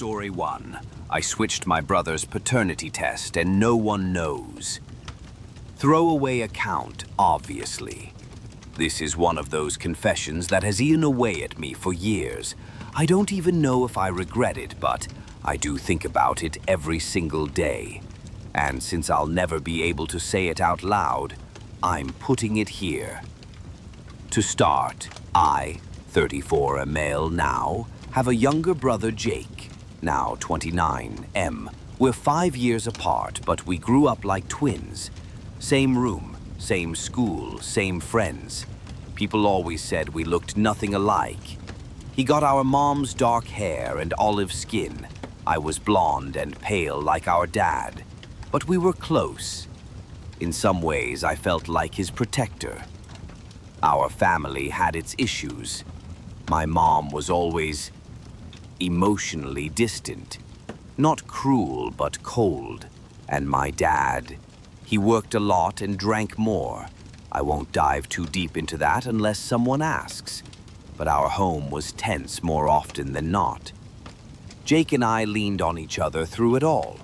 Story 1. I switched my brother's paternity test and no one knows. Throwaway account, obviously. This is one of those confessions that has eaten away at me for years. I don't even know if I regret it, but I do think about it every single day. And since I'll never be able to say it out loud, I'm putting it here. To start, I, 34, a male now, have a younger brother, Jake, now 29, M. We're 5 years apart, but we grew up like twins. Same room, same school, same friends. People always said we looked nothing alike. He got our mom's dark hair and olive skin. I was blonde and pale like our dad, but we were close. In some ways, I felt like his protector. Our family had its issues. My mom was always emotionally distant, not cruel but cold. And my dad, he worked a lot and drank more. I won't dive too deep into that unless someone asks, but our home was tense more often than not. Jake and I leaned on each other through it all.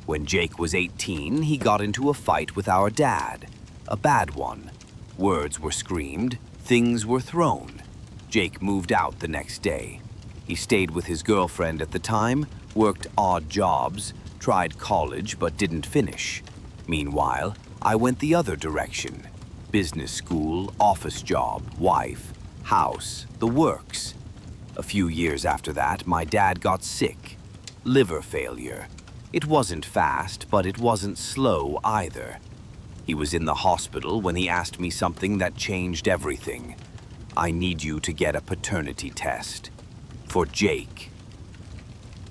When Jake was 18, he got into a fight with our dad, a bad one. Words were screamed, things were thrown. Jake moved out the next day. He stayed with his girlfriend at the time, worked odd jobs, tried college but didn't finish. Meanwhile, I went the other direction. Business school, office job, wife, house, the works. A few years after that, my dad got sick. Liver failure. It wasn't fast, but it wasn't slow either. He was in the hospital when he asked me something that changed everything. I need you to get a paternity test. For Jake.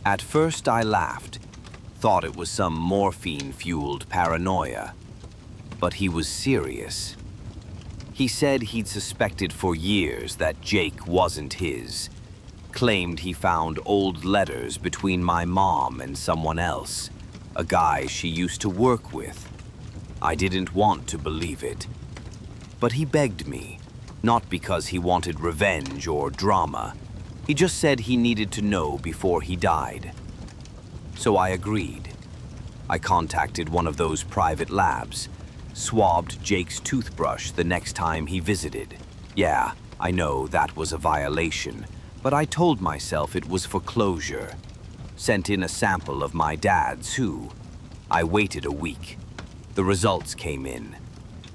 At first I laughed, thought it was some morphine-fueled paranoia. But he was serious. He said he'd suspected for years that Jake wasn't his. Claimed he found old letters between my mom and someone else, a guy she used to work with. I didn't want to believe it. But he begged me, not because he wanted revenge or drama. He just said he needed to know before he died. So I agreed. I contacted one of those private labs, swabbed Jake's toothbrush the next time he visited. Yeah, I know that was a violation, but I told myself it was for closure. Sent in a sample of my dad's too. I waited a week. The results came in.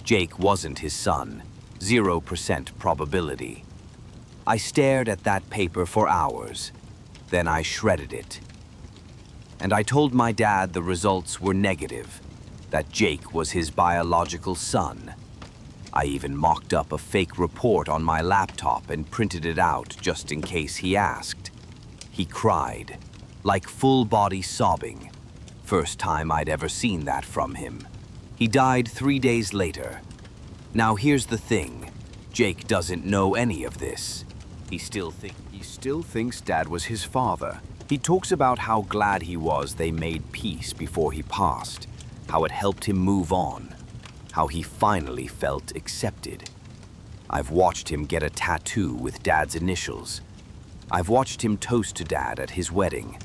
Jake wasn't his son. 0% probability. I stared at that paper for hours. Then I shredded it. And I told my dad the results were negative, that Jake was his biological son. I even mocked up a fake report on my laptop and printed it out just in case he asked. He cried, like full-body sobbing. First time I'd ever seen that from him. He died 3 days later. Now here's the thing. Jake doesn't know any of this. He still thinks Dad was his father. He talks about how glad he was they made peace before he passed, how it helped him move on, how he finally felt accepted. I've watched him get a tattoo with Dad's initials. I've watched him toast to Dad at his wedding.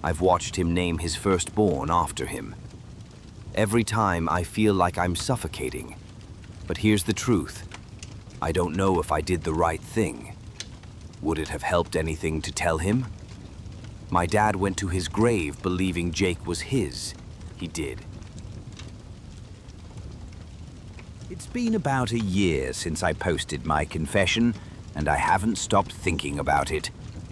I've watched him name his firstborn after him. Every time I feel like I'm suffocating. But here's the truth. I don't know if I did the right thing. Would it have helped anything to tell him? My dad went to his grave believing Jake was his. He did. It's been about a year since I posted my confession, and I haven't stopped thinking about it.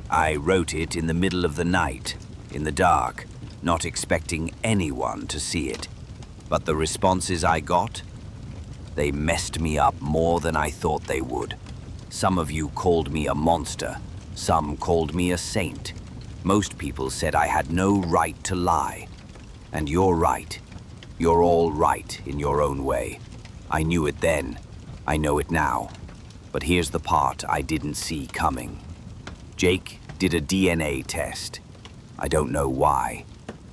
I wrote it in the middle of the night, in the dark, not expecting anyone to see it. But the responses I got, they messed me up more than I thought they would. Some of you called me a monster. Some called me a saint. Most people said I had no right to lie. And you're right. You're all right in your own way. I knew it then. I know it now. But here's the part I didn't see coming. Jake did a DNA test. I don't know why.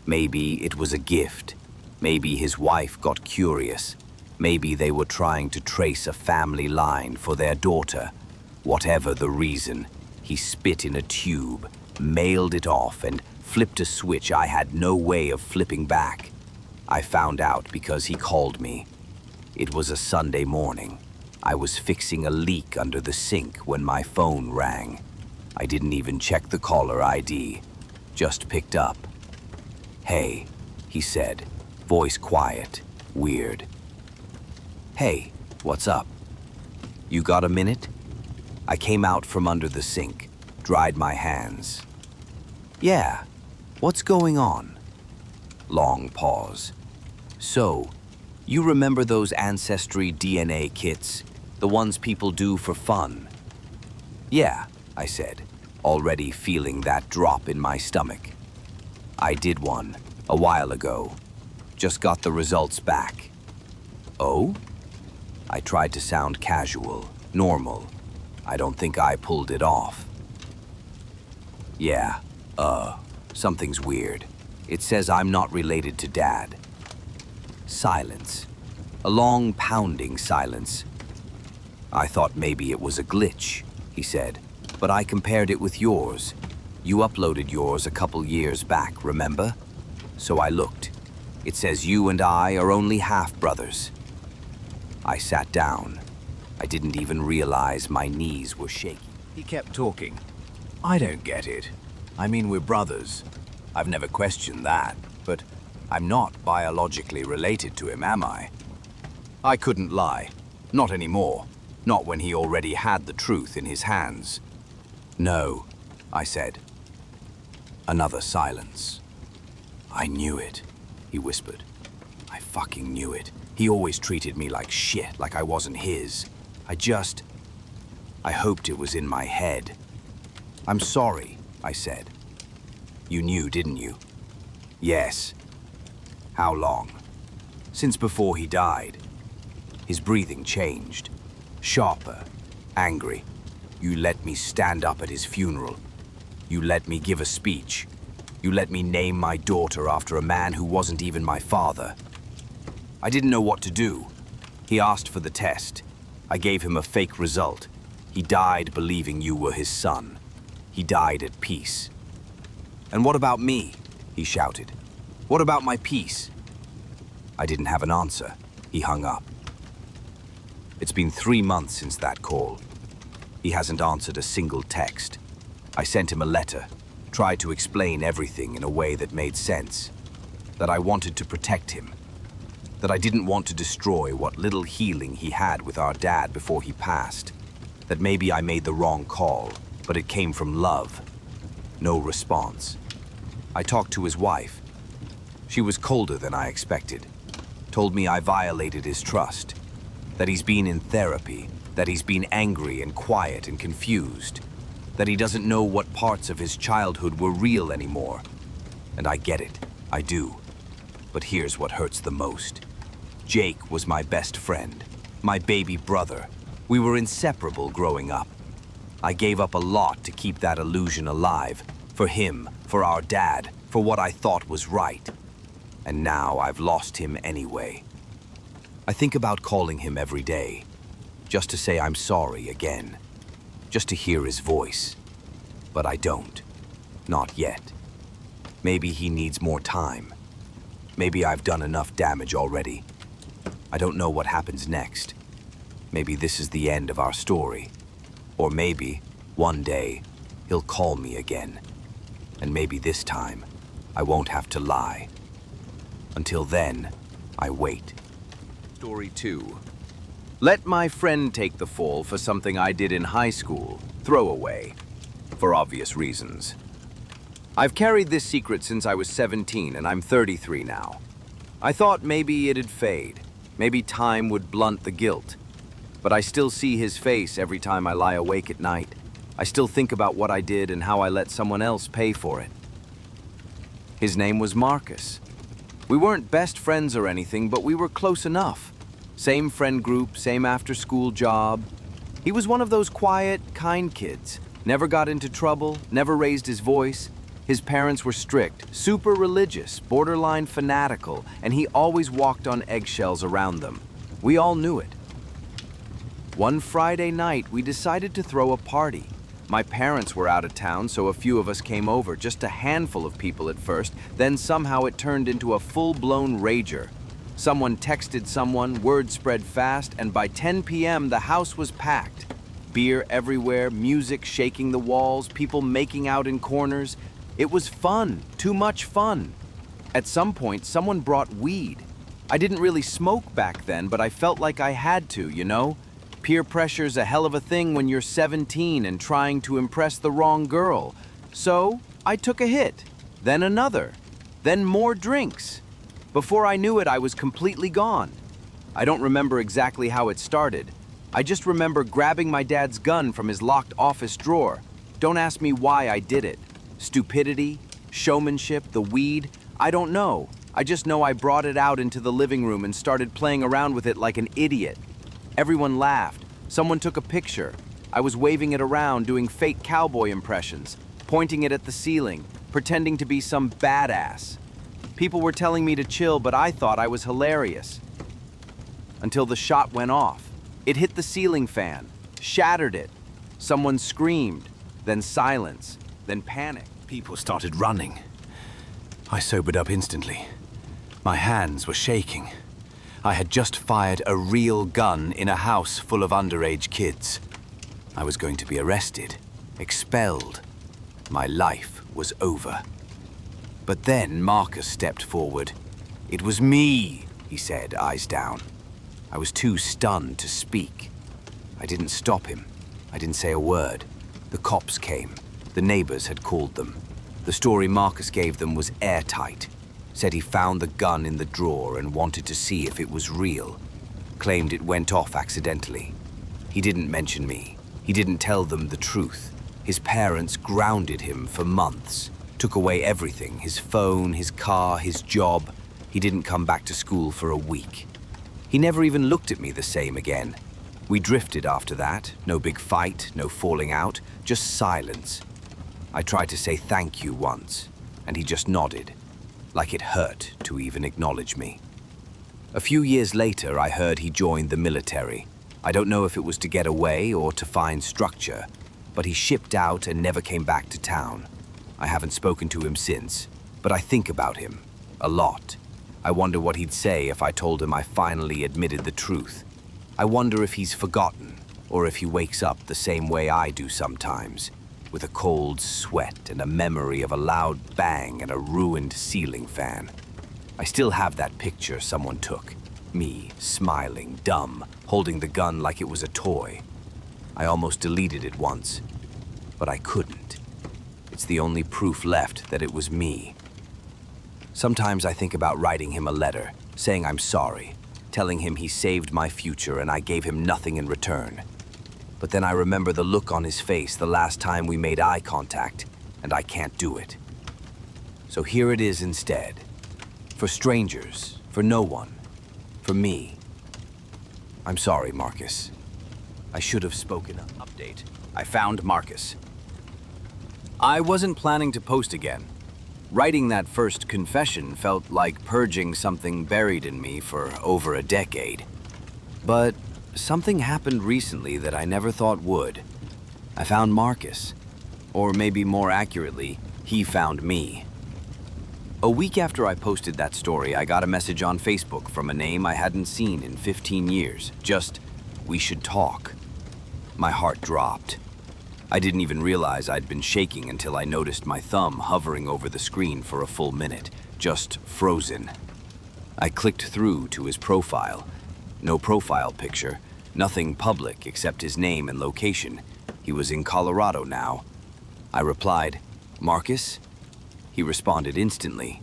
Maybe it was a gift. Maybe his wife got curious. Maybe they were trying to trace a family line for their daughter. Whatever the reason, he spit in a tube, mailed it off, and flipped a switch I had no way of flipping back. I found out because he called me. It was a Sunday morning. I was fixing a leak under the sink when my phone rang. I didn't even check the caller ID, just picked up. "Hey," he said, voice quiet, weird. "Hey, what's up? You got a minute?" I came out from under the sink, dried my hands. "Yeah, what's going on?" Long pause. "So, you remember those Ancestry DNA kits? The ones people do for fun?" "Yeah," I said, already feeling that drop in my stomach. "I did one, a while ago. Just got the results back." "Oh?" I tried to sound casual, normal. I don't think I pulled it off. "Yeah, something's weird. It says I'm not related to Dad." Silence. A long, pounding silence. "I thought maybe it was a glitch," he said, "but I compared it with yours. You uploaded yours a couple years back, remember? So I looked. It says you and I are only half-brothers." I sat down. I didn't even realize my knees were shaking. He kept talking. "I don't get it. I mean, we're brothers. I've never questioned that, but I'm not biologically related to him, am I?" I couldn't lie. Not anymore. Not when he already had the truth in his hands. "No," I said. Another silence. "I knew it," he whispered. "I fucking knew it. He always treated me like shit, like I wasn't his. I hoped it was in my head." "I'm sorry," I said. "You knew, didn't you?" "Yes." "How long?" "Since before he died." His breathing changed. Sharper, angry. "You let me stand up at his funeral. You let me give a speech. You let me name my daughter after a man who wasn't even my father. I didn't know what to do. He asked for the test. I gave him a fake result. He died believing you were his son. He died at peace." "And what about me?" he shouted. "What about my peace?" I didn't have an answer. He hung up. It's been 3 months since that call. He hasn't answered a single text. I sent him a letter, tried to explain everything in a way that made sense. That I wanted to protect him. That I didn't want to destroy what little healing he had with our dad before he passed. That maybe I made the wrong call, but it came from love. No response. I talked to his wife. She was colder than I expected. Told me I violated his trust. That he's been in therapy. That he's been angry and quiet and confused. That he doesn't know what parts of his childhood were real anymore. And I get it. I do. But here's what hurts the most. Jake was my best friend. My baby brother. We were inseparable growing up. I gave up a lot to keep that illusion alive. For him, for our dad, for what I thought was right. And now I've lost him anyway. I think about calling him every day. Just to say I'm sorry again. Just to hear his voice. But I don't. Not yet. Maybe he needs more time. Maybe I've done enough damage already. I don't know what happens next. Maybe this is the end of our story. Or maybe, one day, he'll call me again. And maybe this time, I won't have to lie. Until then, I wait. Story 2. Let my friend take the fall for something I did in high school. Throwaway. For obvious reasons. I've carried this secret since I was 17 and I'm 33 now. I thought maybe it'd fade. Maybe time would blunt the guilt. But I still see his face every time I lie awake at night. I still think about what I did and how I let someone else pay for it. His name was Marcus. We weren't best friends or anything, but we were close enough. Same friend group, same after-school job. He was one of those quiet, kind kids. Never got into trouble, never raised his voice. His parents were strict, super religious, borderline fanatical, and he always walked on eggshells around them. We all knew it. One Friday night, we decided to throw a party. My parents were out of town, so a few of us came over, just a handful of people at first, then somehow it turned into a full-blown rager. Someone texted someone, word spread fast, and by 10 p.m. the house was packed. Beer everywhere, music shaking the walls, people making out in corners. It was fun, too much fun. At some point, someone brought weed. I didn't really smoke back then, but I felt like I had to, you know? Peer pressure's a hell of a thing when you're 17 and trying to impress the wrong girl. So, I took a hit, then another, then more drinks. Before I knew it, I was completely gone. I don't remember exactly how it started. I just remember grabbing my dad's gun from his locked office drawer. Don't ask me why I did it. Stupidity, showmanship, the weed, I don't know. I just know I brought it out into the living room and started playing around with it like an idiot. Everyone laughed. Someone took a picture. I was waving it around, doing fake cowboy impressions, pointing it at the ceiling, pretending to be some badass. People were telling me to chill, but I thought I was hilarious. Until the shot went off. It hit the ceiling fan, shattered it. Someone screamed, then silence, then panic. People started running. I sobered up instantly. My hands were shaking. I had just fired a real gun in a house full of underage kids. I was going to be arrested, expelled. My life was over. But then Marcus stepped forward. "It was me," he said, eyes down. I was too stunned to speak. I didn't stop him. I didn't say a word. The cops came. The neighbors had called them. The story Marcus gave them was airtight. Said he found the gun in the drawer and wanted to see if it was real. Claimed it went off accidentally. He didn't mention me. He didn't tell them the truth. His parents grounded him for months. Took away everything, his phone, his car, his job. He didn't come back to school for a week. He never even looked at me the same again. We drifted after that. No big fight, no falling out, just silence. I tried to say thank you once, and he just nodded. Like it hurt to even acknowledge me. A few years later, I heard he joined the military. I don't know if it was to get away or to find structure, but he shipped out and never came back to town. I haven't spoken to him since, but I think about him a lot. I wonder what he'd say if I told him I finally admitted the truth. I wonder if he's forgotten, or if he wakes up the same way I do sometimes, with a cold sweat and a memory of a loud bang and a ruined ceiling fan. I still have that picture someone took. Me, smiling, dumb, holding the gun like it was a toy. I almost deleted it once, but I couldn't. It's the only proof left that it was me. Sometimes I think about writing him a letter, saying I'm sorry, telling him he saved my future and I gave him nothing in return. But then I remember the look on his face the last time we made eye contact, and I can't do it. So here it is instead. For strangers, for no one, for me. I'm sorry, Marcus. I should have spoken up. Update. I found Marcus. I wasn't planning to post again. Writing that first confession felt like purging something buried in me for over a decade. But something happened recently that I never thought would. I found Marcus. Or maybe more accurately, he found me. A week after I posted that story, I got a message on Facebook from a name I hadn't seen in 15 years. Just, "We should talk." My heart dropped. I didn't even realize I'd been shaking until I noticed my thumb hovering over the screen for a full minute, just frozen. I clicked through to his profile. No profile picture, nothing public except his name and location. He was in Colorado now. I replied, "Marcus?" He responded instantly.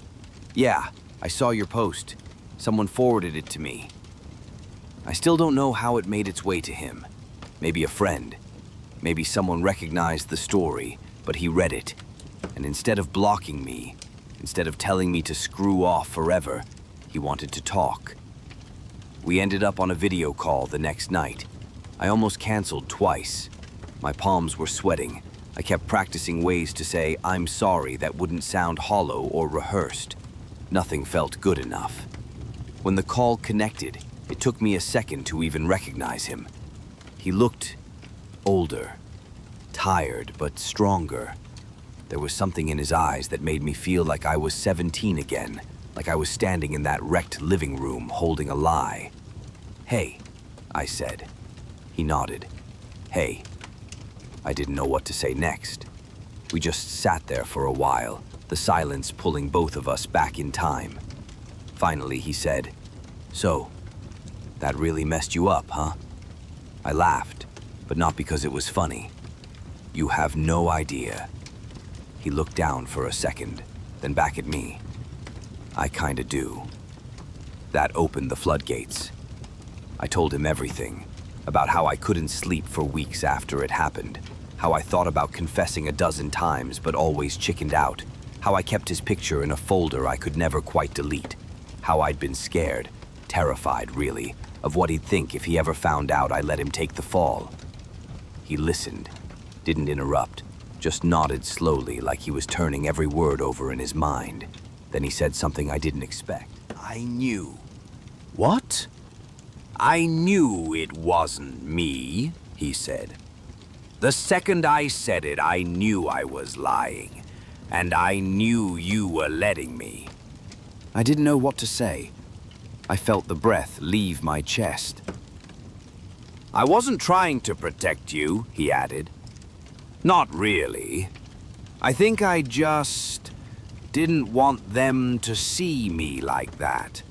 "Yeah, I saw your post. Someone forwarded it to me." I still don't know how it made its way to him. Maybe a friend. Maybe someone recognized the story, but he read it. And instead of blocking me, instead of telling me to screw off forever, he wanted to talk. We ended up on a video call the next night. I almost canceled twice. My palms were sweating. I kept practicing ways to say "I'm sorry" that wouldn't sound hollow or rehearsed. Nothing felt good enough. When the call connected, it took me a second to even recognize him. He looked older, tired, but stronger. There was something in his eyes that made me feel like I was 17 again, like I was standing in that wrecked living room holding a lie. "Hey," I said. He nodded. "Hey." I didn't know what to say next. We just sat there for a while, the silence pulling both of us back in time. Finally, he said, "So, that really messed you up, huh?" I laughed, but not because it was funny. "You have no idea." He looked down for a second, then back at me. "I kinda do." That opened the floodgates. I told him everything, about how I couldn't sleep for weeks after it happened, how I thought about confessing a dozen times but always chickened out, how I kept his picture in a folder I could never quite delete, how I'd been scared, terrified really, of what he'd think if he ever found out I let him take the fall. He listened, didn't interrupt, just nodded slowly like he was turning every word over in his mind. Then he said something I didn't expect. "I knew." What? "I knew it wasn't me," he said. "The second I said it, I knew I was lying. And I knew you were letting me." I didn't know what to say. I felt the breath leave my chest. "I wasn't trying to protect you," he added. "Not really. I think I just didn't want them to see me like that.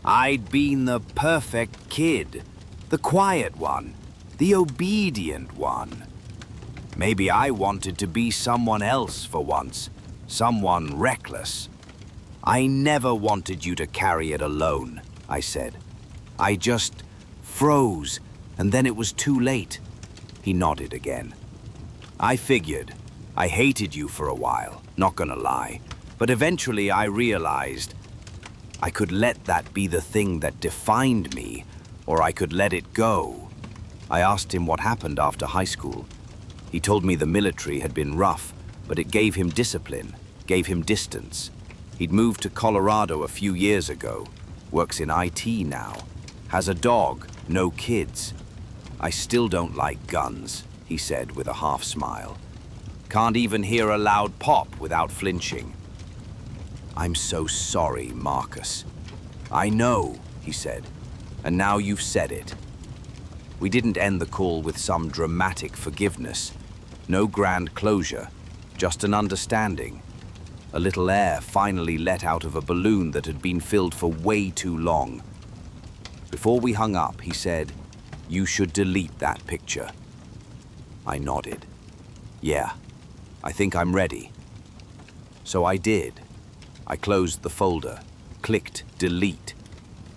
I'd been the perfect kid, the quiet one, the obedient one. Maybe I wanted to be someone else for once, someone reckless. I never wanted you to carry it alone," I said. "I just froze, and then it was too late." He nodded again. "I figured. I hated you for a while, not gonna lie. But eventually I realized I could let that be the thing that defined me, or I could let it go." I asked him what happened after high school. He told me the military had been rough, but it gave him discipline, gave him distance. He'd moved to Colorado a few years ago, works in IT now, has a dog, no kids. "I still don't like guns," he said with a half smile. "Can't even hear a loud pop without flinching." "I'm so sorry, Marcus." "I know," he said, "and now you've said it." We didn't end the call with some dramatic forgiveness. No grand closure, just an understanding. A little air finally let out of a balloon that had been filled for way too long. Before we hung up, he said, "You should delete that picture." I nodded. "Yeah, I think I'm ready." So I did. I closed the folder, clicked delete,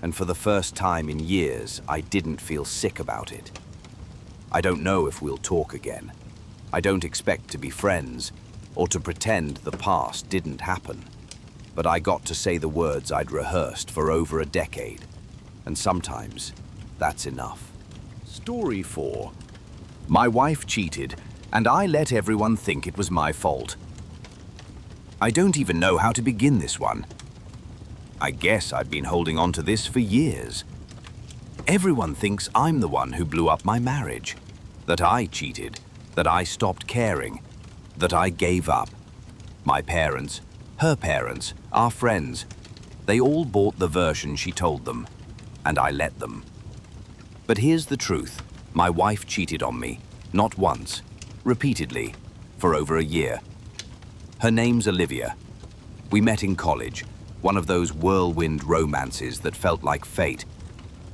and for the first time in years, I didn't feel sick about it. I don't know if we'll talk again. I don't expect to be friends, or to pretend the past didn't happen. But I got to say the words I'd rehearsed for over a decade, and sometimes that's enough. Story 4. My wife cheated, and I let everyone think it was my fault. I don't even know how to begin this one. I guess I've been holding on to this for years. Everyone thinks I'm the one who blew up my marriage, that I cheated, that I stopped caring, that I gave up. My parents, her parents, our friends, they all bought the version she told them, and I let them. But here's the truth. My wife cheated on me, not once, repeatedly, for over a year. Her name's Olivia. We met in college, one of those whirlwind romances that felt like fate.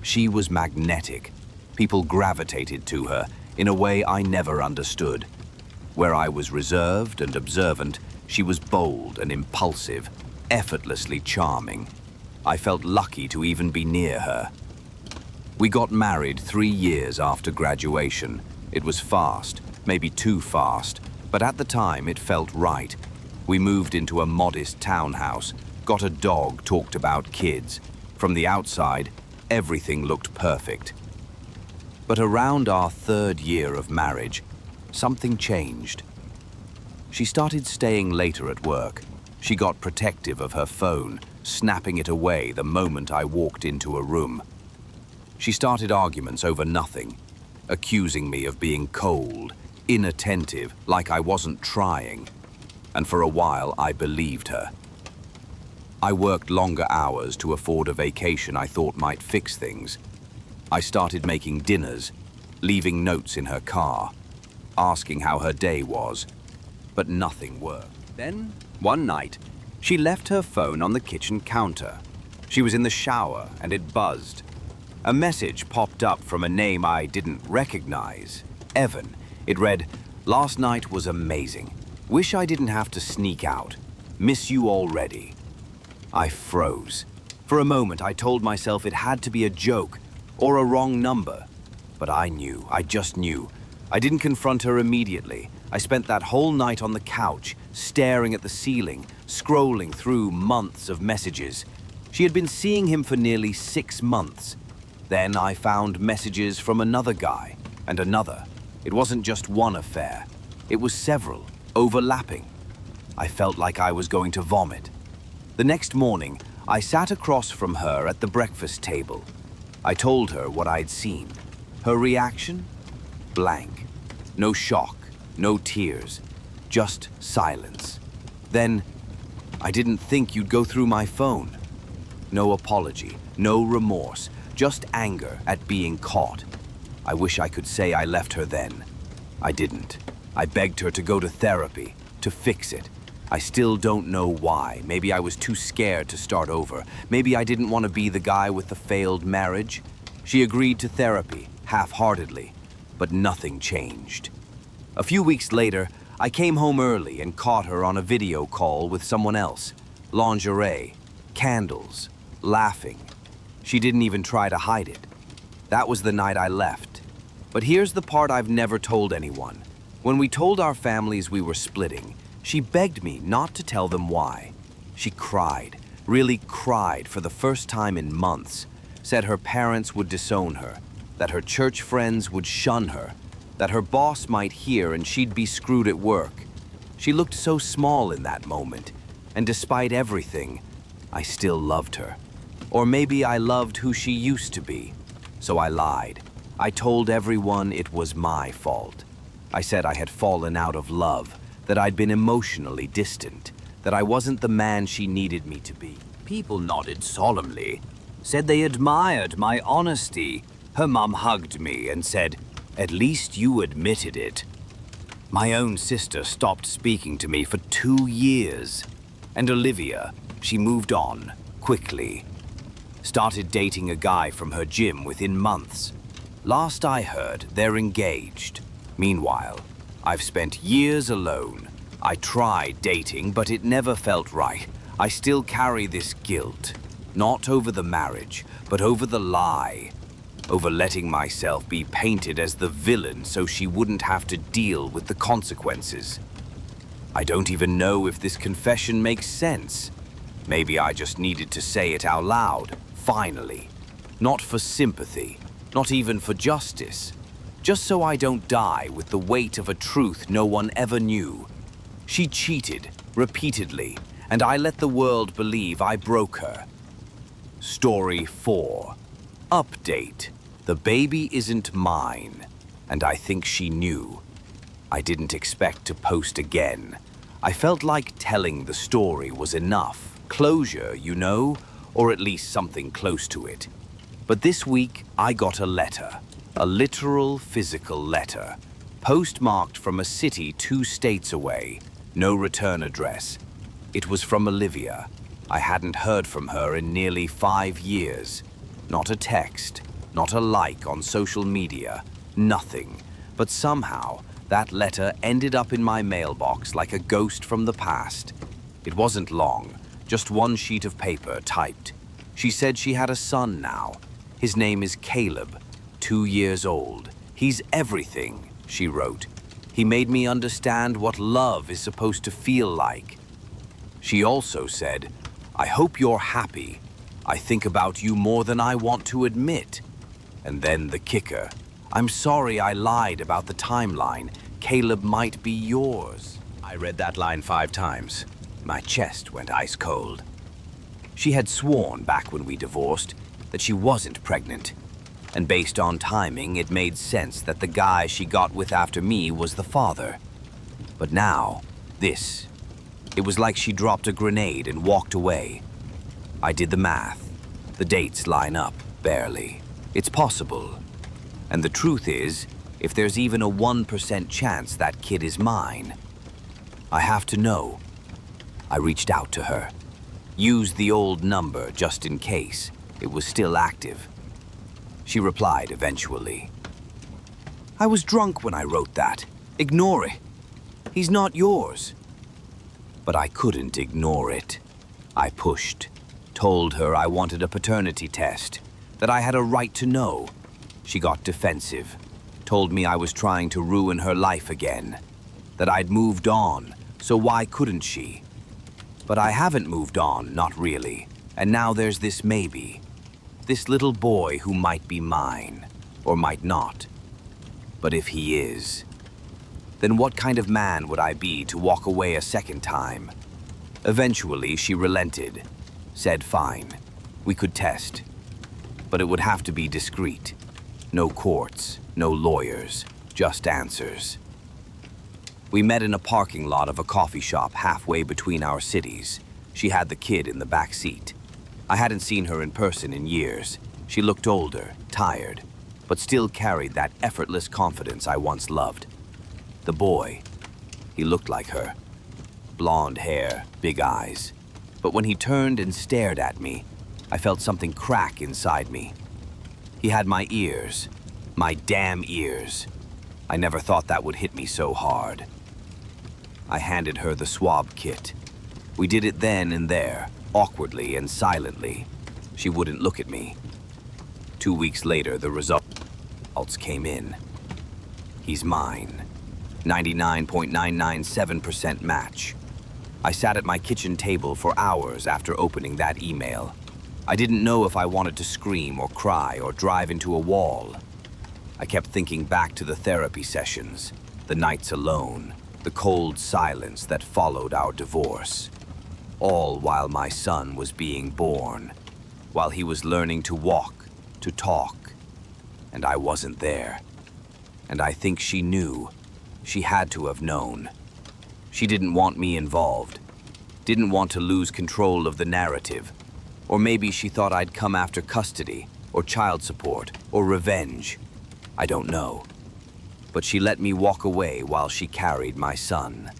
She was magnetic. People gravitated to her in a way I never understood. Where I was reserved and observant, she was bold and impulsive, effortlessly charming. I felt lucky to even be near her. We got married 3 years after graduation. It was fast, maybe too fast, but at the time it felt right. We moved into a modest townhouse, got a dog, talked about kids. From the outside, everything looked perfect. But around our 3rd year of marriage, something changed. She started staying later at work. She got protective of her phone, snapping it away the moment I walked into a room. She started arguments over nothing, accusing me of being cold, inattentive, like I wasn't trying. And for a while, I believed her. I worked longer hours to afford a vacation I thought might fix things. I started making dinners, leaving notes in her car, asking how her day was, but nothing worked. Then, one night, she left her phone on the kitchen counter. She was in the shower and it buzzed. A message popped up from a name I didn't recognize. Evan. It read, "Last night was amazing. Wish I didn't have to sneak out. Miss you already." I froze. For a moment, I told myself it had to be a joke or a wrong number. But I knew, I just knew. I didn't confront her immediately. I spent that whole night on the couch, staring at the ceiling, scrolling through months of messages. She had been seeing him for nearly 6 months. Then I found messages from another guy, and another. It wasn't just one affair. It was several, overlapping. I felt like I was going to vomit. The next morning, I sat across from her at the breakfast table. I told her what I'd seen. Her reaction? Blank. No shock, no tears, just silence. Then, "I didn't think you'd go through my phone." No apology, no remorse, just anger at being caught. I wish I could say I left her then. I didn't. I begged her to go to therapy, to fix it. I still don't know why. Maybe I was too scared to start over. Maybe I didn't want to be the guy with the failed marriage. She agreed to therapy, half-heartedly, but nothing changed. A few weeks later, I came home early and caught her on a video call with someone else. Lingerie, candles, laughing. She didn't even try to hide it. That was the night I left. But here's the part I've never told anyone. When we told our families we were splitting, she begged me not to tell them why. She cried, really cried for the first time in months, said her parents would disown her, that her church friends would shun her, that her boss might hear and she'd be screwed at work. She looked so small in that moment, and despite everything, I still loved her. Or maybe I loved who she used to be. So I lied. I told everyone it was my fault. I said I had fallen out of love, that I'd been emotionally distant, that I wasn't the man she needed me to be. People nodded solemnly, said they admired my honesty. Her mum hugged me and said, "At least you admitted it." My own sister stopped speaking to me for 2 years. And Olivia, she moved on, quickly. Started dating a guy from her gym within months. Last I heard, they're engaged. Meanwhile, I've spent years alone. I tried dating, but it never felt right. I still carry this guilt. Not over the marriage, but over the lie. Over letting myself be painted as the villain so she wouldn't have to deal with the consequences. I don't even know if this confession makes sense. Maybe I just needed to say it out loud, finally. Not for sympathy, not even for justice. Just so I don't die with the weight of a truth no one ever knew. She cheated, repeatedly, and I let the world believe I broke her. Story 4. Update. The baby isn't mine, and I think she knew. I didn't expect to post again. I felt like telling the story was enough. Closure, you know, or at least something close to it. But this week, I got a letter. A literal, physical letter. Postmarked from a city 2 states away. No return address. It was from Olivia. I hadn't heard from her in nearly 5 years. Not a text, not a like on social media, nothing. But somehow, that letter ended up in my mailbox like a ghost from the past. It wasn't long, just 1 sheet of paper typed. She said she had a son now. His name is Caleb, 2 years old. He's everything, she wrote. He made me understand what love is supposed to feel like. She also said, "I hope you're happy. I think about you more than I want to admit." And then the kicker. "I'm sorry I lied about the timeline. Caleb might be yours." I read that line 5 times. My chest went ice cold. She had sworn back when we divorced that she wasn't pregnant. and based on timing, it made sense that the guy she got with after me was the father. But now, this. It was like she dropped a grenade and walked away. I did the math. The dates line up, barely. It's possible. And the truth is, if there's even a 1% chance that kid is mine, I have to know. I reached out to her. Used the old number just in case it was still active. She replied eventually. I was drunk when I wrote that. Ignore it. He's not yours. But I couldn't ignore it. I pushed, told her I wanted a paternity test, that I had a right to know. She got defensive, told me I was trying to ruin her life again, that I'd moved on, so why couldn't she? But I haven't moved on, not really, and now there's this maybe. This little boy who might be mine, or might not. But if he is, then what kind of man would I be to walk away a second time? Eventually, she relented, said fine, we could test, but it would have to be discreet. No courts, no lawyers, just answers. We met in a parking lot of a coffee shop halfway between our cities. She had the kid in the back seat. I hadn't seen her in person in years. She looked older, tired, but still carried that effortless confidence I once loved. The boy, he looked like her. Blonde hair, big eyes. But when he turned and stared at me, I felt something crack inside me. He had my ears, my damn ears. I never thought that would hit me so hard. I handed her the swab kit. We did it then and there, awkwardly and silently. She wouldn't look at me. 2 weeks later, the results came in. He's mine. 99.997% match. I sat at my kitchen table for hours after opening that email. I didn't know if I wanted to scream or cry or drive into a wall. I kept thinking back to the therapy sessions, the nights alone, the cold silence that followed our divorce. All while my son was being born, while he was learning to walk, to talk, and I wasn't there. And I think she knew. She had to have known. She didn't want me involved, didn't want to lose control of the narrative, or maybe she thought I'd come after custody, or child support, or revenge. I don't know. But she let me walk away while she carried my son,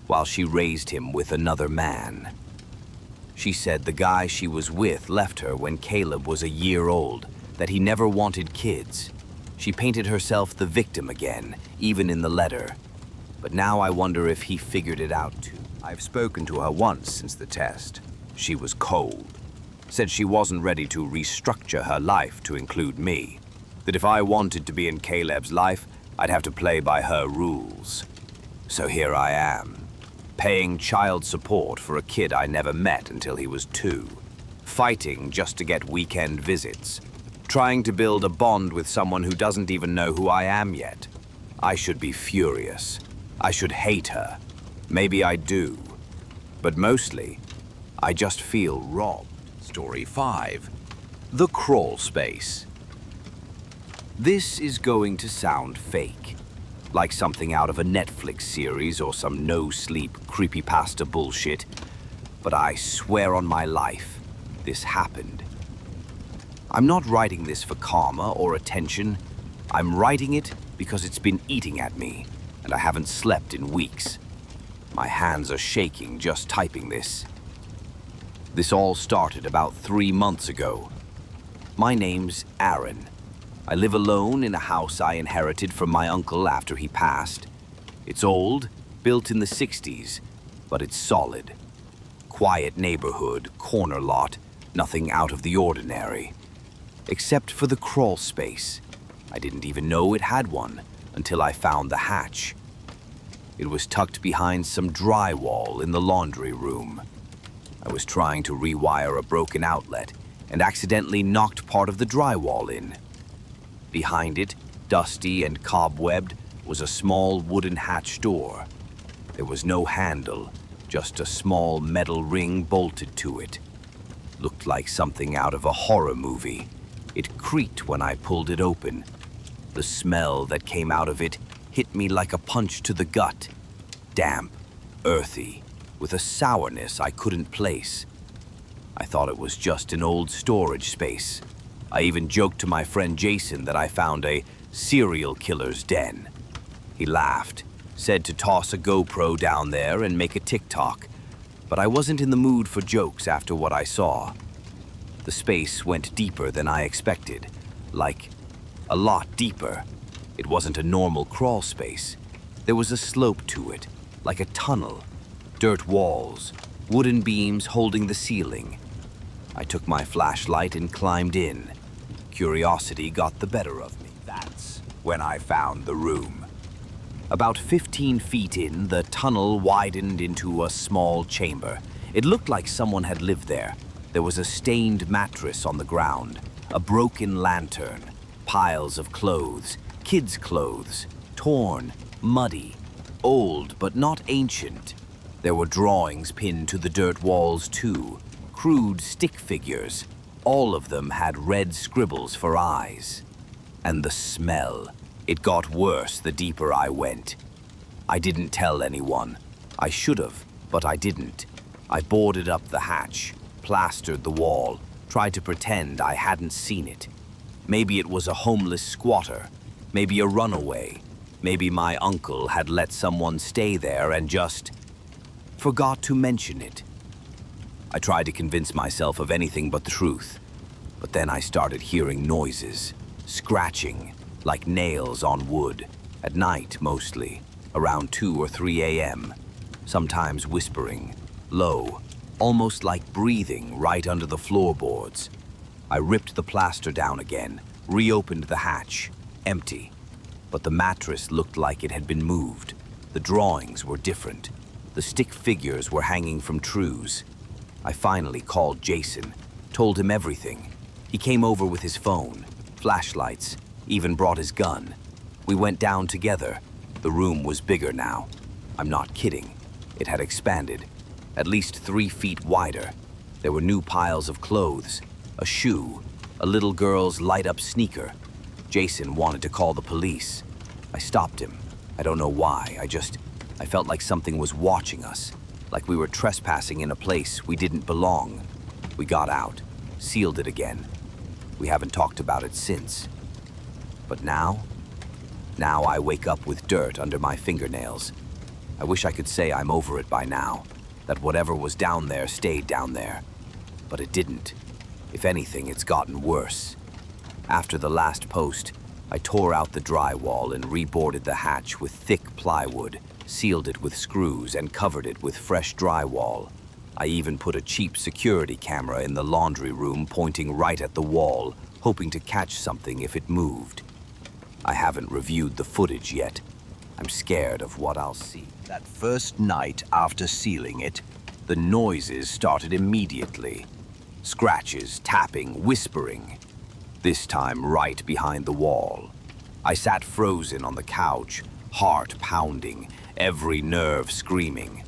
while she raised him with another man. She said the guy she was with left her when Caleb was a year old, that he never wanted kids. She painted herself the victim again, even in the letter. But now I wonder if he figured it out too. I've spoken to her once since the test. She was cold. Said she wasn't ready to restructure her life to include me. That if I wanted to be in Caleb's life, I'd have to play by her rules. So here I am, paying child support for a kid I never met until he was 2, fighting just to get weekend visits, trying to build a bond with someone who doesn't even know who I am yet. I should be furious. I should hate her. Maybe I do. But mostly, I just feel robbed. Story 5. The Crawl Space. This is going to sound fake, like something out of a Netflix series or some no-sleep creepypasta bullshit, but I swear on my life, this happened. I'm not writing this for karma or attention. I'm writing it because it's been eating at me, and I haven't slept in weeks. My hands are shaking just typing this. This all started about 3 months ago. My name's Aaron. I live alone in a house I inherited from my uncle after he passed. It's old, built in the 60s, but it's solid. Quiet neighborhood, corner lot, nothing out of the ordinary. Except for the crawl space. I didn't even know it had one until I found the hatch. It was tucked behind some drywall in the laundry room. I was trying to rewire a broken outlet and accidentally knocked part of the drywall in. Behind it, dusty and cobwebbed, was a small wooden hatch door. There was no handle, just a small metal ring bolted to it. Looked like something out of a horror movie. It creaked when I pulled it open. The smell that came out of it hit me like a punch to the gut. Damp, earthy, with a sourness I couldn't place. I thought it was just an old storage space. I even joked to my friend Jason that I found a serial killer's den. He laughed, said to toss a GoPro down there and make a TikTok, but I wasn't in the mood for jokes after what I saw. The space went deeper than I expected, like a lot deeper. It wasn't a normal crawl space. There was a slope to it, like a tunnel, dirt walls, wooden beams holding the ceiling. I took my flashlight and climbed in. Curiosity got the better of me. That's when I found the room. About 15 feet in, the tunnel widened into a small chamber. It looked like someone had lived there. There was a stained mattress on the ground, a broken lantern, piles of clothes, kids' clothes, torn, muddy, old but not ancient. There were drawings pinned to the dirt walls too, crude stick figures. All of them had red scribbles for eyes. And the smell. It got worse the deeper I went. I didn't tell anyone. I should have, but I didn't. I boarded up the hatch, plastered the wall, tried to pretend I hadn't seen it. Maybe it was a homeless squatter, maybe a runaway, maybe my uncle had let someone stay there and just forgot to mention it. I tried to convince myself of anything but the truth, but then I started hearing noises, scratching, like nails on wood, at night mostly, around 2 or 3 a.m., sometimes whispering, low, almost like breathing right under the floorboards. I ripped the plaster down again, reopened the hatch, empty. But the mattress looked like it had been moved. The drawings were different. The stick figures were hanging from trews. I finally called Jason, told him everything. He came over with his phone, flashlights, even brought his gun. We went down together. The room was bigger now. I'm not kidding. It had expanded, at least 3 feet wider. There were new piles of clothes, a shoe, a little girl's light-up sneaker. Jason wanted to call the police. I stopped him. I don't know why. I felt like something was watching us, like we were trespassing in a place we didn't belong. We got out, sealed it again. We haven't talked about it since. But now I wake up with dirt under my fingernails. I wish I could say I'm over it by now, that whatever was down there stayed down there. But it didn't. If anything, it's gotten worse. After the last post, I tore out the drywall and reboarded the hatch with thick plywood, sealed it with screws, and covered it with fresh drywall. I even put a cheap security camera in the laundry room pointing right at the wall, hoping to catch something if it moved. I haven't reviewed the footage yet. I'm scared of what I'll see. That first night after sealing it, the noises started immediately. Scratches, tapping, whispering. This time right behind the wall. I sat frozen on the couch, heart pounding, every nerve screaming.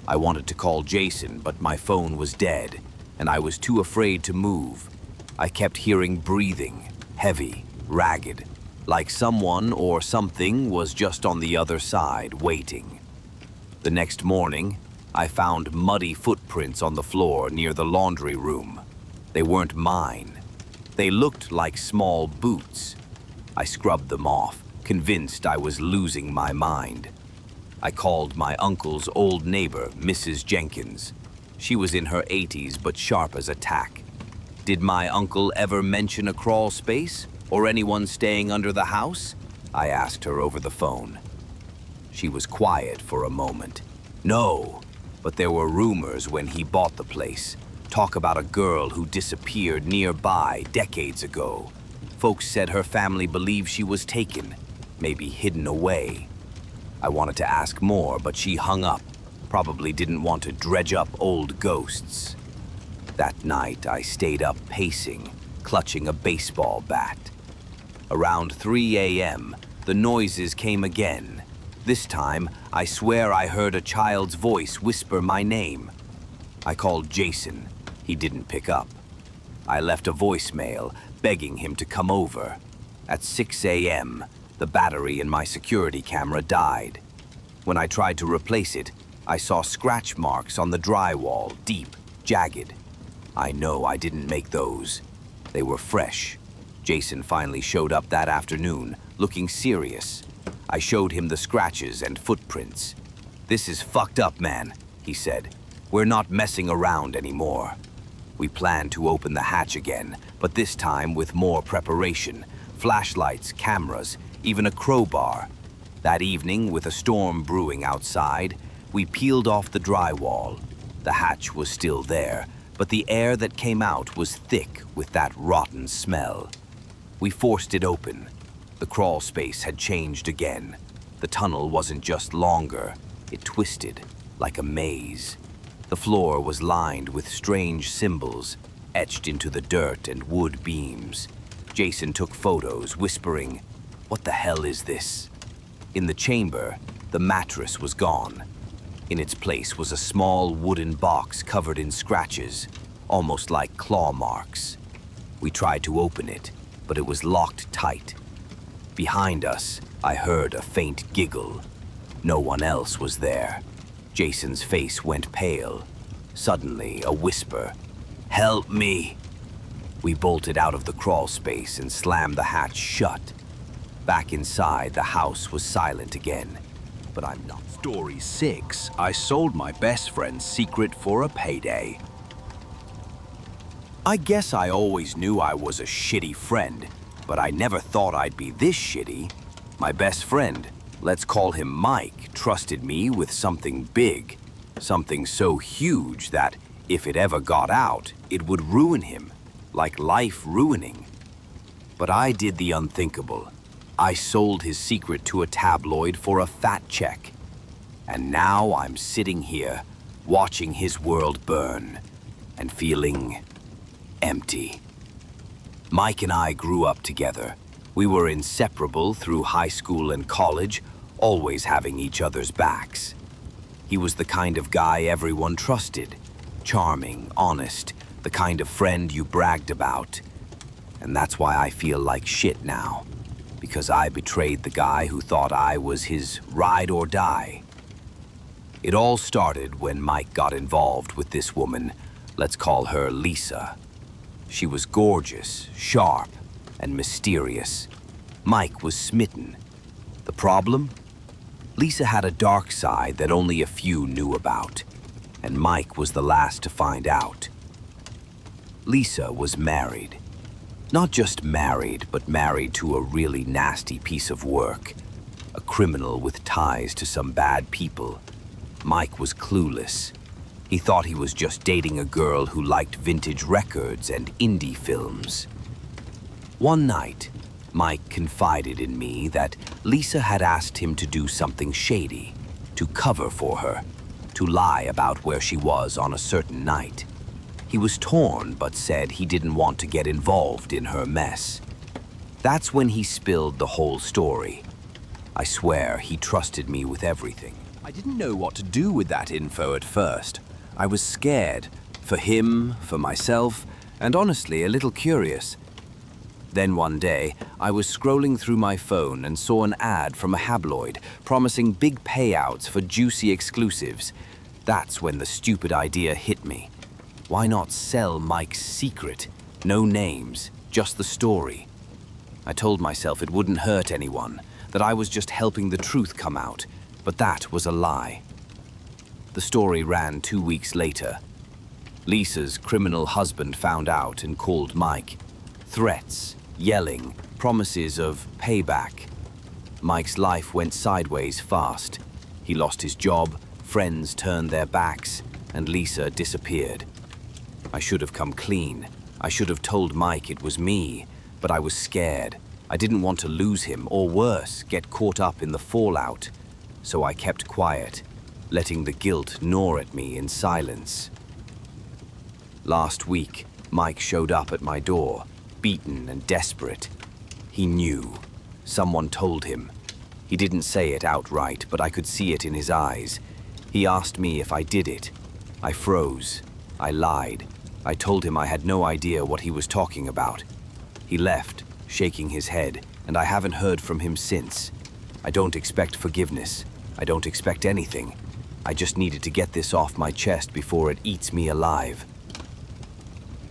I wanted to call Jason, but my phone was dead, and I was too afraid to move. I kept hearing breathing, heavy, ragged, like someone or something was just on the other side, waiting. The next morning, I found muddy footprints on the floor near the laundry room. They weren't mine. They looked like small boots. I scrubbed them off, convinced I was losing my mind. I called my uncle's old neighbor, Mrs. Jenkins. She was in her 80s but sharp as a tack. Did my uncle ever mention a crawl space or anyone staying under the house? I asked her over the phone. She was quiet for a moment. No, but there were rumors when he bought the place. Talk about a girl who disappeared nearby decades ago. Folks said her family believed she was taken, maybe hidden away. I wanted to ask more, but she hung up. Probably didn't want to dredge up old ghosts. That night, I stayed up pacing, clutching a baseball bat. Around 3 a.m., the noises came again. This time, I swear I heard a child's voice whisper my name. I called Jason. He didn't pick up. I left a voicemail, begging him to come over. At 6 a.m., the battery in my security camera died. When I tried to replace it, I saw scratch marks on the drywall, deep, jagged. I know I didn't make those. They were fresh. Jason finally showed up that afternoon, looking serious. I showed him the scratches and footprints. "This is fucked up, man," he said. "We're not messing around anymore." We planned to open the hatch again, but this time with more preparation. Flashlights, cameras, even a crowbar. That evening, with a storm brewing outside, we peeled off the drywall. The hatch was still there, but the air that came out was thick with that rotten smell. We forced it open. The crawl space had changed again. The tunnel wasn't just longer, it twisted like a maze. The floor was lined with strange symbols, etched into the dirt and wood beams. Jason took photos, whispering, "What the hell is this?" In the chamber, the mattress was gone. In its place was a small wooden box covered in scratches, almost like claw marks. We tried to open it, but it was locked tight. Behind us, I heard a faint giggle. No one else was there. Jason's face went pale. Suddenly, a whisper, "Help me!" We bolted out of the crawl space and slammed the hatch shut. Back inside, the house was silent again, but I'm not. Story 6. I sold my best friend's secret for a payday. I guess I always knew I was a shitty friend, but I never thought I'd be this shitty. My best friend, let's call him Mike, trusted me with something big. Something so huge that, if it ever got out, it would ruin him, like life ruining. But I did the unthinkable. I sold his secret to a tabloid for a fat check. And now I'm sitting here, watching his world burn, and feeling empty. Mike and I grew up together. We were inseparable through high school and college, always having each other's backs. He was the kind of guy everyone trusted. Charming, honest, the kind of friend you bragged about. And that's why I feel like shit now. Because I betrayed the guy who thought I was his ride or die. It all started when Mike got involved with this woman. Let's call her Lisa. She was gorgeous, sharp, and mysterious. Mike was smitten. The problem? Lisa had a dark side that only a few knew about, and Mike was the last to find out. Lisa was married. Not just married, but married to a really nasty piece of work. A criminal with ties to some bad people. Mike was clueless. He thought he was just dating a girl who liked vintage records and indie films. One night, Mike confided in me that Lisa had asked him to do something shady, to cover for her, to lie about where she was on a certain night. He was torn, but said he didn't want to get involved in her mess. That's when he spilled the whole story. I swear he trusted me with everything. I didn't know what to do with that info at first. I was scared, for him, for myself, and honestly a little curious. Then one day, I was scrolling through my phone and saw an ad from a tabloid promising big payouts for juicy exclusives. That's when the stupid idea hit me. Why not sell Mike's secret? No names, just the story. I told myself it wouldn't hurt anyone, that I was just helping the truth come out, but that was a lie. The story ran 2 weeks later. Lisa's criminal husband found out and called Mike. Threats, yelling, promises of payback. Mike's life went sideways fast. He lost his job, friends turned their backs, and Lisa disappeared. I should have come clean. I should have told Mike it was me, but I was scared. I didn't want to lose him, or worse, get caught up in the fallout. So I kept quiet, letting the guilt gnaw at me in silence. Last week, Mike showed up at my door, beaten and desperate. He knew. Someone told him. He didn't say it outright, but I could see it in his eyes. He asked me if I did it. I froze. I lied. I told him I had no idea what he was talking about. He left, shaking his head, and I haven't heard from him since. I don't expect forgiveness. I don't expect anything. I just needed to get this off my chest before it eats me alive.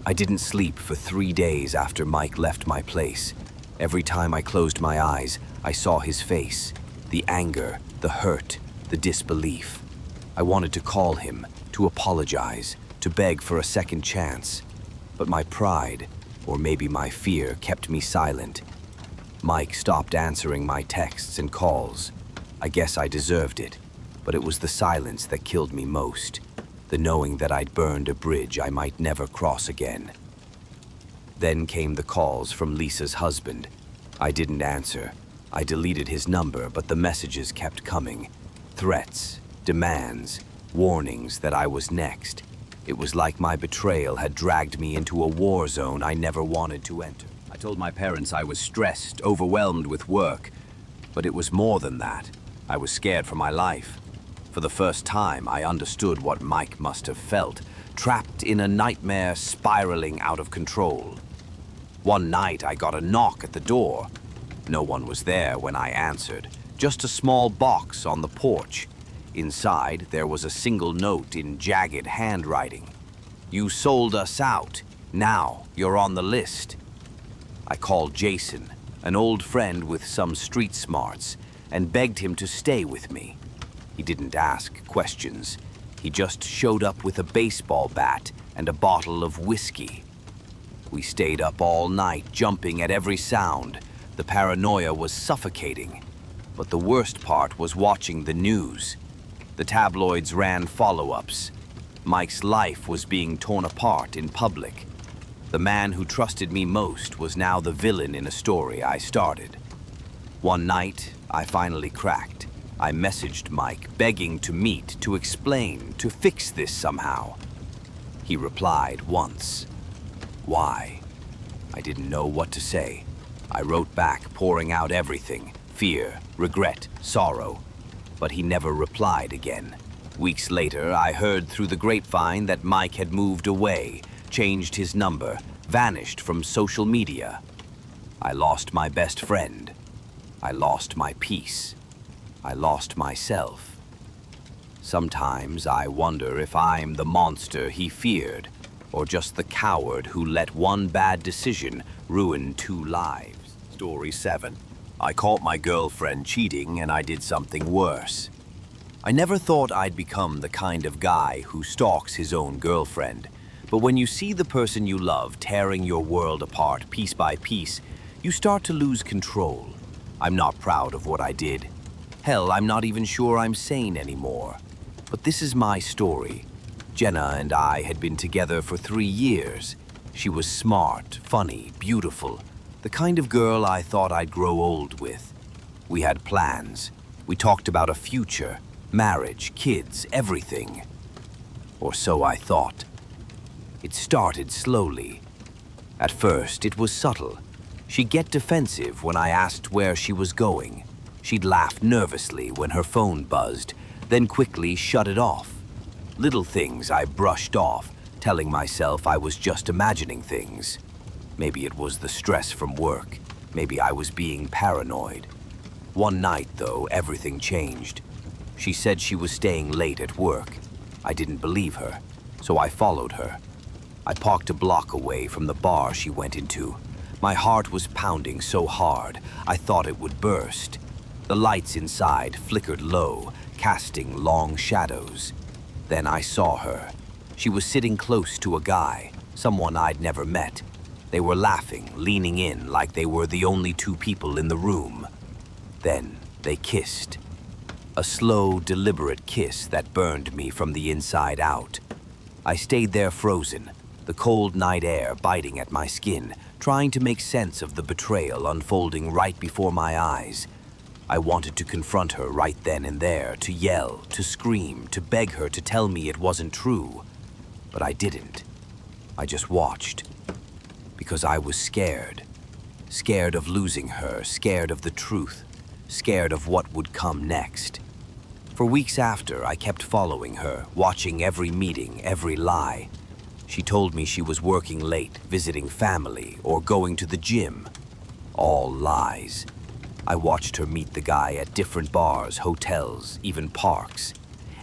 I didn't sleep for 3 days after Mike left my place. Every time I closed my eyes, I saw his face. The anger, the hurt, the disbelief. I wanted to call him, to apologize, to beg for a second chance. But my pride, or maybe my fear, kept me silent. Mike stopped answering my texts and calls. I guess I deserved it, but it was the silence that killed me most. The knowing that I'd burned a bridge I might never cross again. Then came the calls from Lisa's husband. I didn't answer. I deleted his number, but the messages kept coming. Threats, demands, warnings that I was next. It was like my betrayal had dragged me into a war zone I never wanted to enter. I told my parents I was stressed, overwhelmed with work, but it was more than that. I was scared for my life. For the first time, I understood what Mike must have felt, trapped in a nightmare spiraling out of control. One night, I got a knock at the door. No one was there when I answered, just a small box on the porch. Inside, there was a single note in jagged handwriting. "You sold us out. Now you're on the list." I called Jason, an old friend with some street smarts, and begged him to stay with me. He didn't ask questions. He just showed up with a baseball bat and a bottle of whiskey. We stayed up all night, jumping at every sound. The paranoia was suffocating. But the worst part was watching the news. The tabloids ran follow-ups. Mike's life was being torn apart in public. The man who trusted me most was now the villain in a story I started. One night, I finally cracked. I messaged Mike, begging to meet, to explain, to fix this somehow. He replied once. Why? I didn't know what to say. I wrote back, pouring out everything: fear, regret, sorrow. But he never replied again. Weeks later, I heard through the grapevine that Mike had moved away, changed his number, vanished from social media. I lost my best friend. I lost my peace. I lost myself. Sometimes I wonder if I'm the monster he feared, or just the coward who let one bad decision ruin 2 lives. Story 7. I caught my girlfriend cheating, and I did something worse. I never thought I'd become the kind of guy who stalks his own girlfriend. But when you see the person you love tearing your world apart piece by piece, you start to lose control. I'm not proud of what I did. Hell, I'm not even sure I'm sane anymore. But this is my story. Jenna and I had been together for 3 years. She was smart, funny, beautiful. The kind of girl I thought I'd grow old with. We had plans. We talked about a future, marriage, kids, everything. Or so I thought. It started slowly. At first, it was subtle. She'd get defensive when I asked where she was going. She'd laugh nervously when her phone buzzed, then quickly shut it off. Little things I brushed off, telling myself I was just imagining things. Maybe it was the stress from work. Maybe I was being paranoid. One night, though, everything changed. She said she was staying late at work. I didn't believe her, so I followed her. I parked a block away from the bar she went into. My heart was pounding so hard, I thought it would burst. The lights inside flickered low, casting long shadows. Then I saw her. She was sitting close to a guy, someone I'd never met. They were laughing, leaning in like they were the only 2 people in the room. Then they kissed. A slow, deliberate kiss that burned me from the inside out. I stayed there frozen, the cold night air biting at my skin, trying to make sense of the betrayal unfolding right before my eyes. I wanted to confront her right then and there, to yell, to scream, to beg her to tell me it wasn't true. But I didn't. I just watched. Because I was scared. Scared of losing her, scared of the truth, scared of what would come next. For weeks after, I kept following her, watching every meeting, every lie. She told me she was working late, visiting family, or going to the gym. All lies. I watched her meet the guy at different bars, hotels, even parks.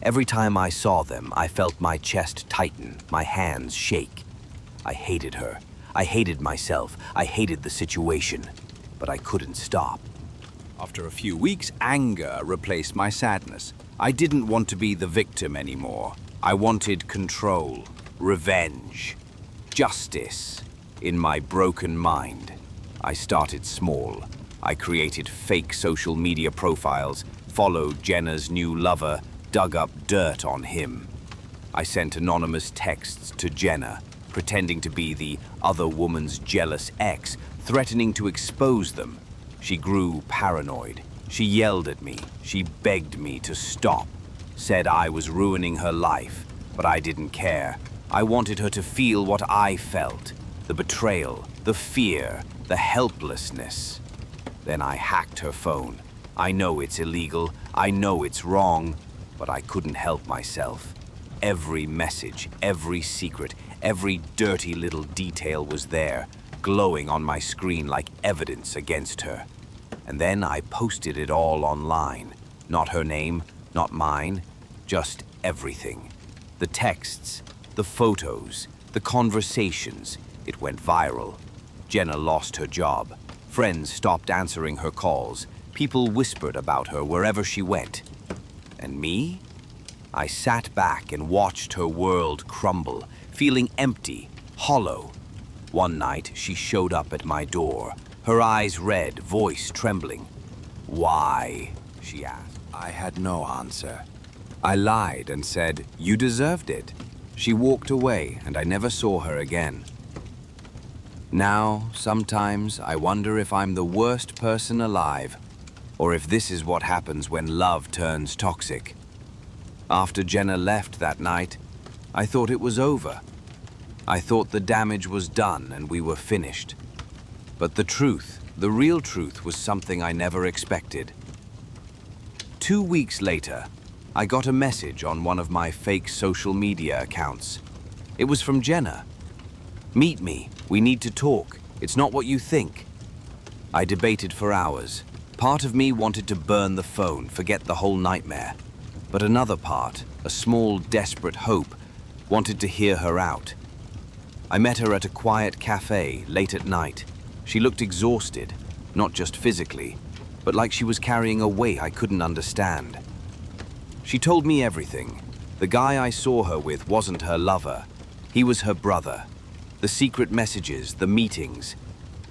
Every time I saw them, I felt my chest tighten, my hands shake. I hated her. I hated myself. I hated the situation. But I couldn't stop. After a few weeks, anger replaced my sadness. I didn't want to be the victim anymore. I wanted control, revenge, justice. In my broken mind, I started small. I created fake social media profiles, followed Jenna's new lover, dug up dirt on him. I sent anonymous texts to Jenna, pretending to be the other woman's jealous ex, threatening to expose them. She grew paranoid. She yelled at me. She begged me to stop, said I was ruining her life, but I didn't care. I wanted her to feel what I felt, the betrayal, the fear, the helplessness. Then I hacked her phone. I know it's illegal. I know it's wrong, but I couldn't help myself. Every message, every secret, every dirty little detail was there, glowing on my screen like evidence against her. And then I posted it all online. Not her name, not mine, just everything. The texts, the photos, the conversations. It went viral. Jenna lost her job. Friends stopped answering her calls. People whispered about her wherever she went. And me? I sat back and watched her world crumble, feeling empty, hollow. One night, she showed up at my door, her eyes red, voice trembling. "Why?" she asked. I had no answer. I lied and said, "You deserved it." She walked away, and I never saw her again. Now, sometimes, I wonder if I'm the worst person alive, or if this is what happens when love turns toxic. After Jenna left that night, I thought it was over. I thought the damage was done and we were finished. But the truth, the real truth, was something I never expected. 2 weeks later, I got a message on one of my fake social media accounts. It was from Jenna. "Meet me. We need to talk. It's not what you think." I debated for hours. Part of me wanted to burn the phone, forget the whole nightmare. But another part, a small, desperate hope, wanted to hear her out. I met her at a quiet cafe late at night. She looked exhausted, not just physically, but like she was carrying a weight I couldn't understand. She told me everything. The guy I saw her with wasn't her lover. He was her brother. The secret messages, the meetings,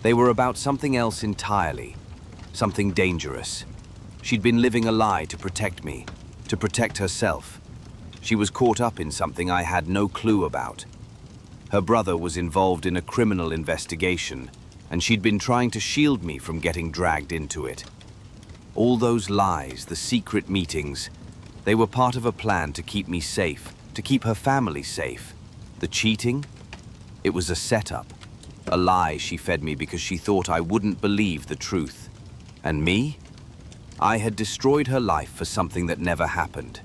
they were about something else entirely, something dangerous. She'd been living a lie to protect me, to protect herself. She was caught up in something I had no clue about. Her brother was involved in a criminal investigation, and she'd been trying to shield me from getting dragged into it. All those lies, the secret meetings, they were part of a plan to keep me safe, to keep her family safe. The cheating? It was a setup, a lie she fed me because she thought I wouldn't believe the truth. And me? I had destroyed her life for something that never happened.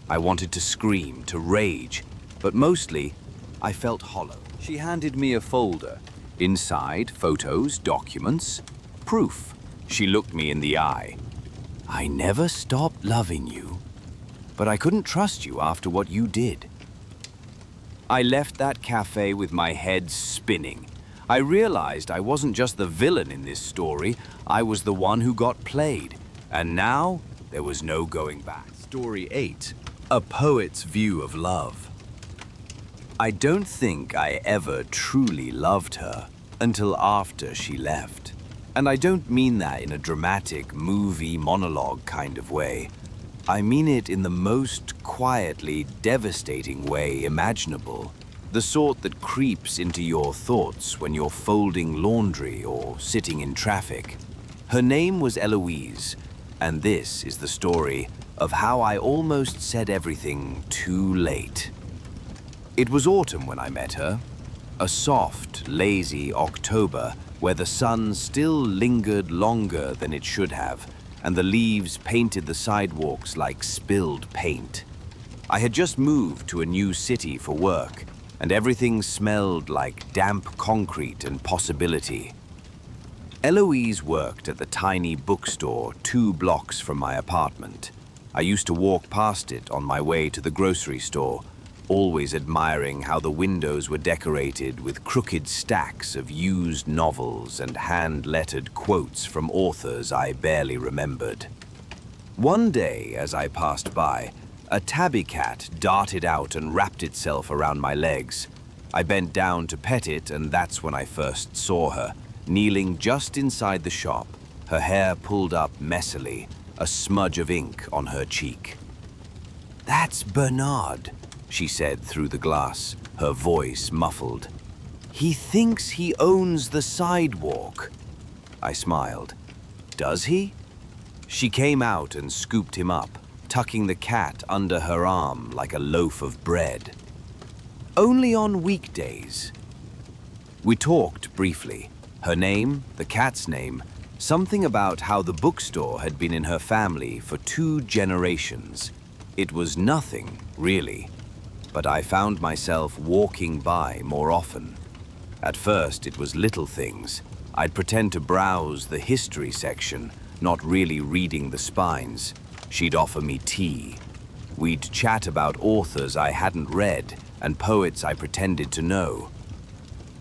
I wanted to scream, to rage, but mostly, I felt hollow. She handed me a folder. Inside, photos, documents, proof. She looked me in the eye. "I never stopped loving you, but I couldn't trust you after what you did." I left that cafe with my head spinning. I realized I wasn't just the villain in this story, I was the one who got played. And now, there was no going back. Story 8. A Poet's View of Love. I don't think I ever truly loved her until after she left. And I don't mean that in a dramatic movie monologue kind of way. I mean it in the most quietly devastating way imaginable. The sort that creeps into your thoughts when you're folding laundry or sitting in traffic. Her name was Eloise, and this is the story of how I almost said everything too late. It was autumn when I met her, a soft, lazy October where the sun still lingered longer than it should have, and the leaves painted the sidewalks like spilled paint. I had just moved to a new city for work, and everything smelled like damp concrete and possibility. Eloise worked at the tiny bookstore 2 blocks from my apartment. I used to walk past it on my way to the grocery store, always admiring how the windows were decorated with crooked stacks of used novels and hand-lettered quotes from authors I barely remembered. One day, as I passed by, a tabby cat darted out and wrapped itself around my legs. I bent down to pet it, and that's when I first saw her, kneeling just inside the shop, her hair pulled up messily, a smudge of ink on her cheek. "That's Bernard," she said through the glass, her voice muffled. "He thinks he owns the sidewalk." I smiled. "Does he?" She came out and scooped him up, tucking the cat under her arm like a loaf of bread. "Only on weekdays." We talked briefly. Her name, the cat's name, something about how the bookstore had been in her family for 2 generations. It was nothing, really, but I found myself walking by more often. At first, it was little things. I'd pretend to browse the history section, not really reading the spines. She'd offer me tea. We'd chat about authors I hadn't read and poets I pretended to know.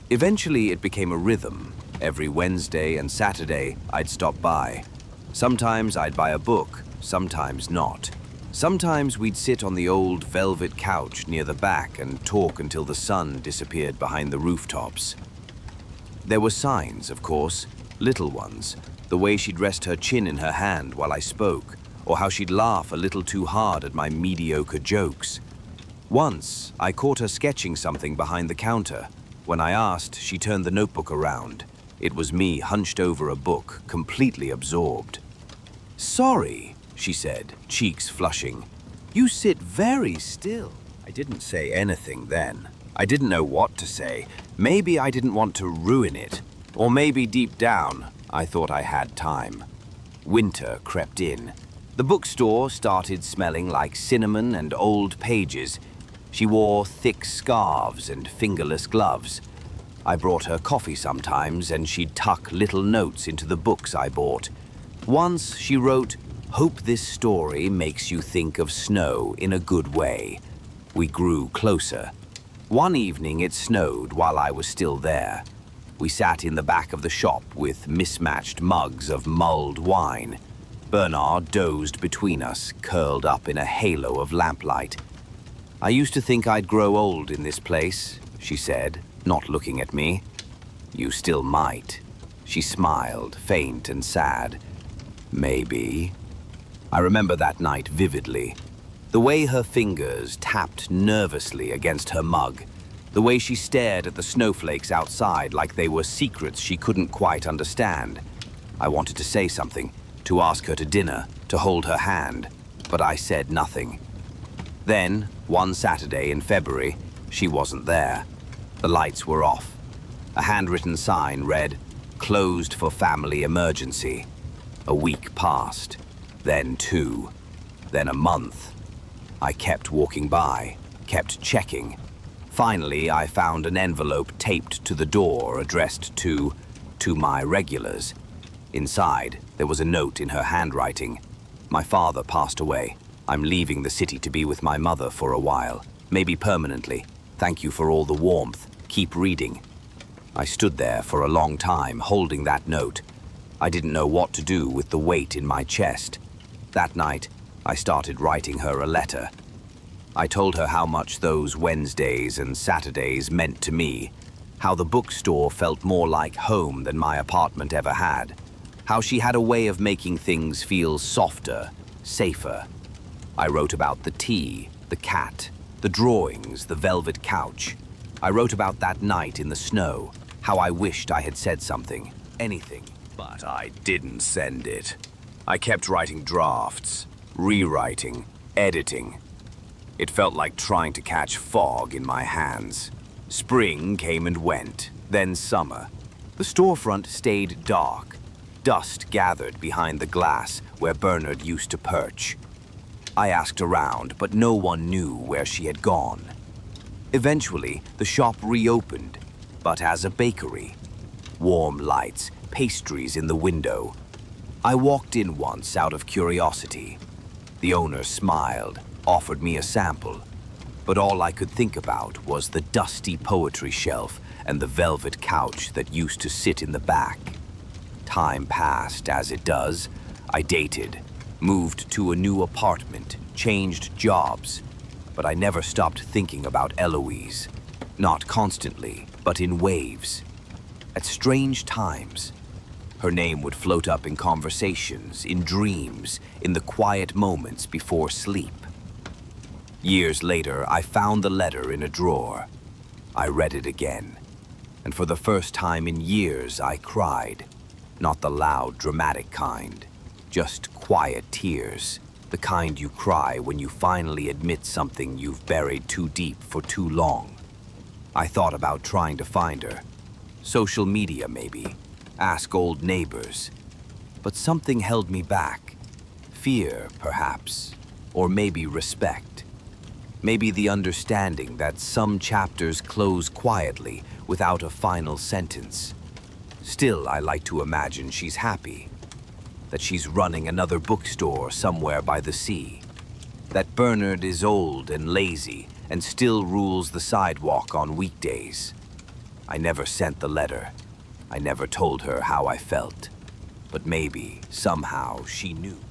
Eventually, it became a rhythm. Every Wednesday and Saturday, I'd stop by. Sometimes I'd buy a book, sometimes not. Sometimes we'd sit on the old velvet couch near the back and talk until the sun disappeared behind the rooftops. There were signs, of course, little ones, the way she'd rest her chin in her hand while I spoke, or how she'd laugh a little too hard at my mediocre jokes. Once, I caught her sketching something behind the counter. When I asked, she turned the notebook around. It was me hunched over a book, completely absorbed. "Sorry," she said, cheeks flushing. "You sit very still." I didn't say anything then. I didn't know what to say. Maybe I didn't want to ruin it. Or maybe deep down, I thought I had time. Winter crept in. The bookstore started smelling like cinnamon and old pages. She wore thick scarves and fingerless gloves. I brought her coffee sometimes, and she'd tuck little notes into the books I bought. Once she wrote, "Hope this story makes you think of snow in a good way." We grew closer. One evening it snowed while I was still there. We sat in the back of the shop with mismatched mugs of mulled wine. Bernard dozed between us, curled up in a halo of lamplight. "I used to think I'd grow old in this place," she said, not looking at me. "You still might." She smiled, faint and sad. "Maybe." I remember that night vividly. The way her fingers tapped nervously against her mug. The way she stared at the snowflakes outside like they were secrets she couldn't quite understand. I wanted to say something, to ask her to dinner, to hold her hand, but I said nothing. Then, one Saturday in February, she wasn't there. The lights were off. A handwritten sign read, "Closed for family emergency." A week passed, then 2, then a month. I kept walking by, kept checking. Finally, I found an envelope taped to the door addressed to my regulars. Inside, there was a note in her handwriting. "My father passed away. I'm leaving the city to be with my mother for a while, maybe permanently. Thank you for all the warmth. Keep reading." I stood there for a long time, holding that note. I didn't know what to do with the weight in my chest. That night, I started writing her a letter. I told her how much those Wednesdays and Saturdays meant to me, how the bookstore felt more like home than my apartment ever had, how she had a way of making things feel softer, safer. I wrote about the tea, the cat, the drawings, the velvet couch. I wrote about that night in the snow, how I wished I had said something, anything, but I didn't send it. I kept writing drafts, rewriting, editing. It felt like trying to catch fog in my hands. Spring came and went, then summer. The storefront stayed dark. Dust gathered behind the glass where Bernard used to perch. I asked around, but no one knew where she had gone. Eventually, the shop reopened, but as a bakery. Warm lights, pastries in the window. I walked in once out of curiosity. The owner smiled, offered me a sample, but all I could think about was the dusty poetry shelf and the velvet couch that used to sit in the back. Time passed, as it does. I dated, moved to a new apartment, changed jobs, but I never stopped thinking about Eloise. Not constantly, but in waves. At strange times. Her name would float up in conversations, in dreams, in the quiet moments before sleep. Years later, I found the letter in a drawer. I read it again, and for the first time in years, I cried. Not the loud, dramatic kind, just quiet tears, the kind you cry when you finally admit something you've buried too deep for too long. I thought about trying to find her. Social media, maybe. Ask old neighbors. But something held me back. Fear, perhaps, or maybe respect. Maybe the understanding that some chapters close quietly without a final sentence. Still, I like to imagine she's happy. That she's running another bookstore somewhere by the sea. That Bernard is old and lazy and still rules the sidewalk on weekdays. I never sent the letter. I never told her how I felt. But maybe, somehow, she knew.